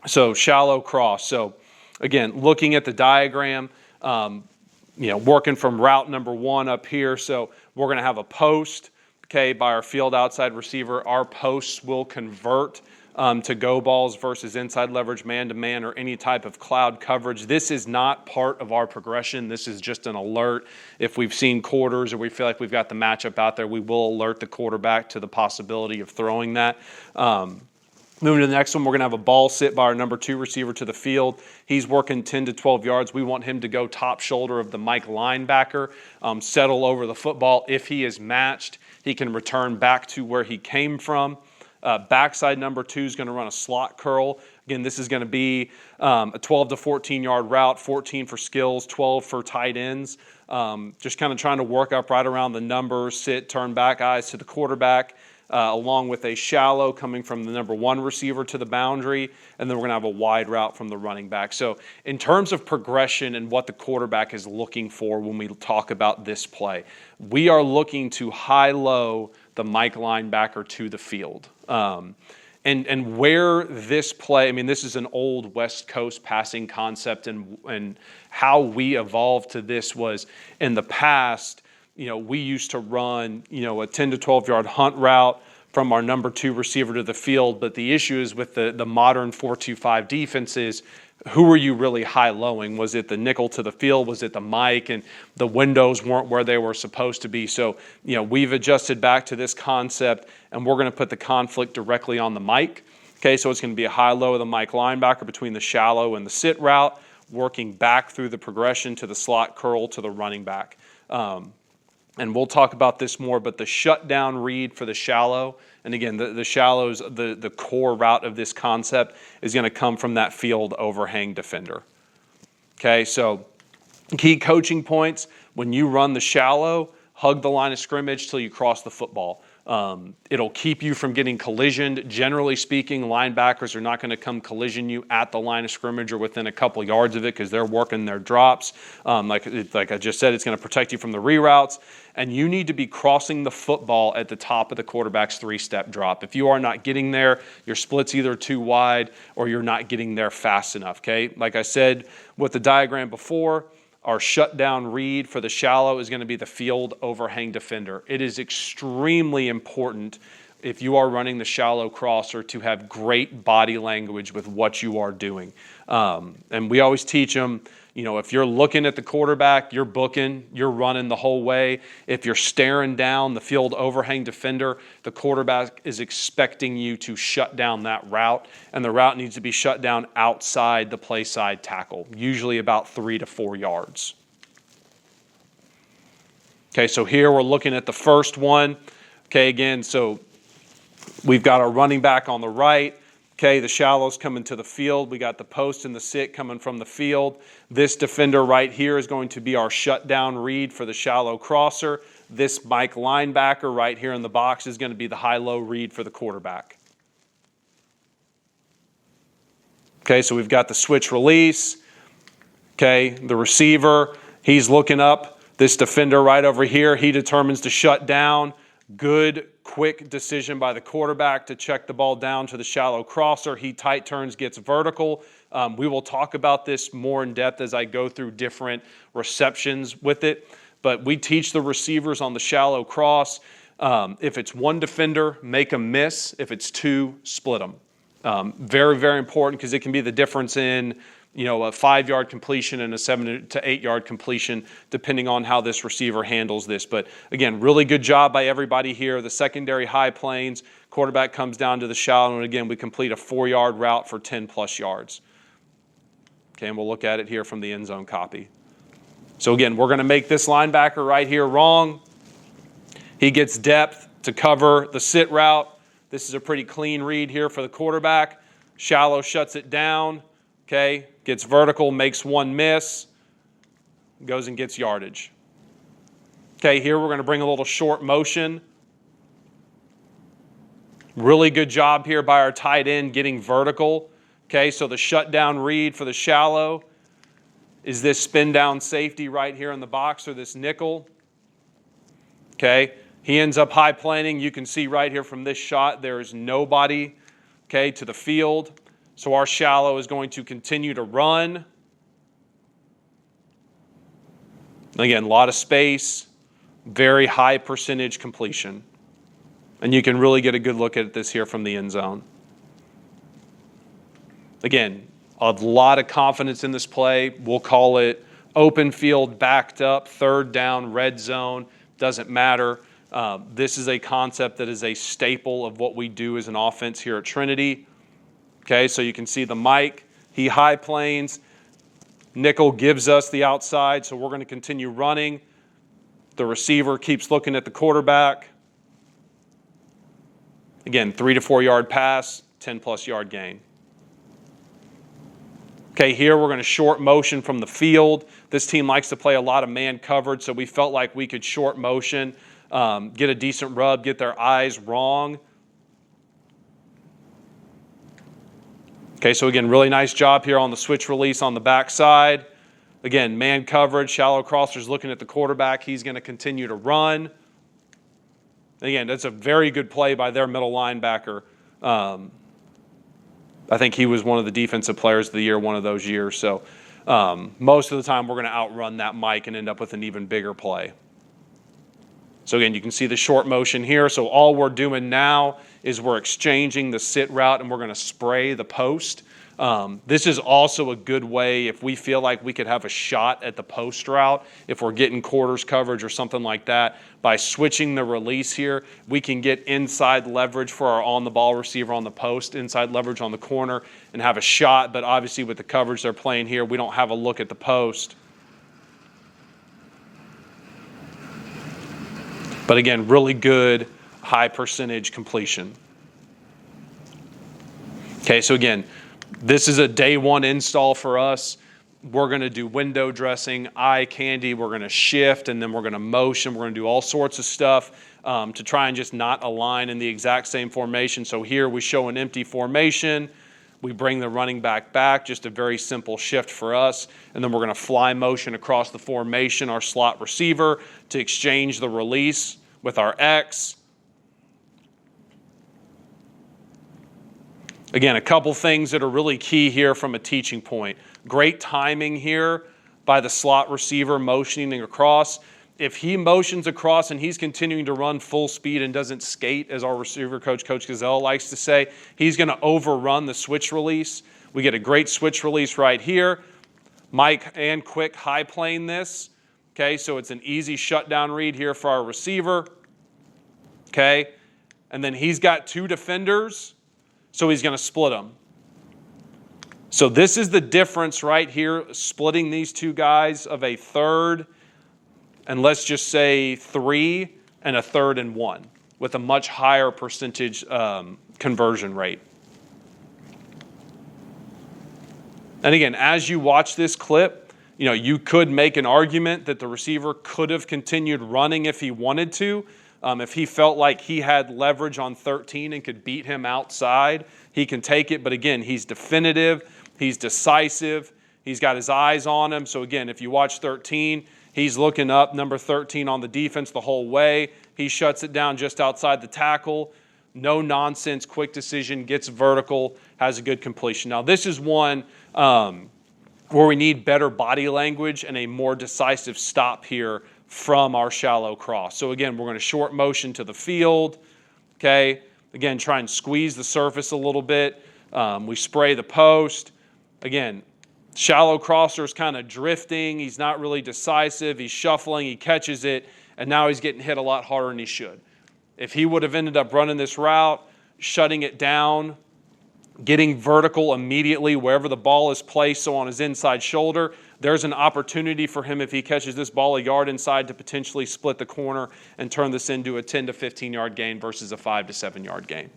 So shallow cross. So again, looking at the diagram, working from route number 1 up here. So we're going to have a post, okay, by our field outside receiver. Our posts will convert to go balls versus inside leverage man-to-man or any type of cloud coverage. This is not part of our progression. This is just an alert. If we've seen quarters or we feel like we've got the matchup out there, we will alert the quarterback to the possibility of throwing that. Moving to the next one, we're going to have a ball sit by our number 2 receiver to the field. He's working 10 to 12 yards. We want him to go top shoulder of the Mike linebacker, settle over the football. If he is matched, he can return back to where he came from. Backside number 2 is going to run a slot curl. Again, this is going to be a 12 to 14-yard route, 14 for skills, 12 for tight ends. Just kind of trying to work up right around the numbers, sit, turn back, eyes to the quarterback. Along with a shallow coming from the number 1 receiver to the boundary, and then we're going to have a wide route from the running back. So in terms of progression and what the quarterback is looking for when we talk about this play, we are looking to high-low the Mike linebacker to the field. And where this play, I mean, this is an old West Coast passing concept, and how we evolved to this was in the past, we used to run, a 10 to 12-yard hunt route from our number 2 receiver to the field. But the issue is with the modern 4-2-5 defenses, who were you really high-lowing? Was it the nickel to the field? Was it the Mike? And the windows weren't where they were supposed to be. So, we've adjusted back to this concept, and we're going to put the conflict directly on the Mike. Okay, so it's going to be a high-low of the Mike linebacker between the shallow and the sit route, working back through the progression to the slot curl to the running back. And we'll talk about this more, but the shutdown read for the shallow, and again, the shallows, the core route of this concept is going to come from that field overhang defender. Okay, so key coaching points: when you run the shallow, hug the line of scrimmage till you cross the football. It'll keep you from getting collisioned. Generally speaking, linebackers are not going to come collision you at the line of scrimmage or within a couple yards of it because they're working their drops. Like I just said, it's going to protect you from the reroutes. And you need to be crossing the football at the top of the quarterback's 3-step drop. If you are not getting there, your split's either too wide or you're not getting there fast enough, okay? Like I said with the diagram before, our shutdown read for the shallow is going to be the field overhang defender. It is extremely important if you are running the shallow crosser to have great body language with what you are doing. And we always teach them, if you're looking at the quarterback, you're booking, you're running the whole way. If you're staring down the field overhang defender, the quarterback is expecting you to shut down that route, and the route needs to be shut down outside the play side tackle, usually about 3 to 4 yards. Okay, so here we're looking at the first one. Okay, again, so we've got our running back on the right. Okay, the shallow's coming to the field. We got the post and the sit coming from the field. This defender right here is going to be our shutdown read for the shallow crosser. This Mike linebacker right here in the box is going to be the high-low read for the quarterback. Okay, so we've got the switch release. Okay, the receiver, he's looking up. This defender right over here, he determines to shut down. Good, quick decision by the quarterback to check the ball down to the shallow crosser. He tight turns, gets vertical. We will talk about this more in depth as I go through different receptions with it. But we teach the receivers on the shallow cross. If it's one defender, make them miss. If it's 2, split them. Very, very important because it can be the difference in a 5-yard completion and a 7 to 8 yard completion, depending on how this receiver handles this. But again, really good job by everybody here. The secondary high planes, quarterback comes down to the shallow, and again, we complete a 4-yard route for 10 plus yards. Okay, and we'll look at it here from the end zone copy. So again, we're going to make this linebacker right here wrong. He gets depth to cover the sit route. This is a pretty clean read here for the quarterback. Shallow shuts it down. Okay, gets vertical, makes 1 miss, goes and gets yardage. Okay, here we're going to bring a little short motion. Really good job here by our tight end getting vertical. Okay, so the shutdown read for the shallow is this spin down safety right here in the box, or this nickel. Okay, he ends up high planing. You can see right here from this shot there is nobody, okay, to the field. So our shallow is going to continue to run. Again, a lot of space, very high percentage completion. And you can really get a good look at this here from the end zone. Again, a lot of confidence in this play. We'll call it open field, backed up, third down, red zone, doesn't matter. This is a concept that is a staple of what we do as an offense here at Trinity. Okay, so you can see the Mike, he high planes. Nickel gives us the outside, so we're going to continue running. The receiver keeps looking at the quarterback. Again, 3 to 4 yard pass, 10+ yard gain. Okay, here we're going to short motion from the field. This team likes to play a lot of man coverage, so we felt like we could short motion, get a decent rub, get their eyes wrong. Okay, so again, really nice job here on the switch release on the backside. Again, man coverage, shallow crossers looking at the quarterback. He's going to continue to run. Again, that's a very good play by their middle linebacker. I think he was one of the defensive players of the year one of those years. So most of the time we're going to outrun that Mike and end up with an even bigger play. So again, you can see the short motion here. So all we're doing now is we're exchanging the sit route and we're going to spray the post. This is also a good way if we feel like we could have a shot at the post route, if we're getting quarters coverage or something like that. By switching the release here, we can get inside leverage for our on-the-ball receiver on the post, inside leverage on the corner, and have a shot. But obviously with the coverage they're playing here, we don't have a look at the post. But again, really good high percentage completion. Okay, so again, this is a day one install for us. We're going to do window dressing, eye candy. We're going to shift, and then we're going to motion. We're going to do all sorts of stuff to try and just not align in the exact same formation. So here we show an empty formation. We bring the running back, just a very simple shift for us. And then we're going to fly motion across the formation, our slot receiver, to exchange the release with our X. Again, a couple things that are really key here from a teaching point. Great timing here by the slot receiver motioning across. If he motions across and he's continuing to run full speed and doesn't skate, as our receiver coach, Coach Gazelle, likes to say, he's going to overrun the switch release. We get a great switch release right here. Mike and Quick high plane this. Okay, so it's an easy shutdown read here for our receiver. Okay, and then he's got two defenders, so he's going to split them. So this is the difference right here, splitting these two guys of a third, and let's just say 3 and a third and 1 with a much higher percentage conversion rate. And again, as you watch this clip, you could make an argument that the receiver could have continued running if he wanted to. If he felt like he had leverage on 13 and could beat him outside, he can take it. But again, he's definitive, he's decisive, he's got his eyes on him. So again, if you watch 13, he's looking up, number 13 on the defense the whole way. He shuts it down just outside the tackle. No nonsense, quick decision, gets vertical, has a good completion. Now this is one where we need better body language and a more decisive stop here from our shallow cross. So again, we're going to short motion to the field. Okay, again, try and squeeze the surface a little bit. We spray the post. Again, shallow crosser is kind of drifting. He's not really decisive. He's shuffling. He catches it, and now he's getting hit a lot harder than he should. If he would have ended up running this route, shutting it down, getting vertical immediately wherever the ball is placed, so on his inside shoulder, there's an opportunity for him if he catches this ball a yard inside to potentially split the corner and turn this into a 10 to 15 yard gain versus a 5 to 7 yard gain.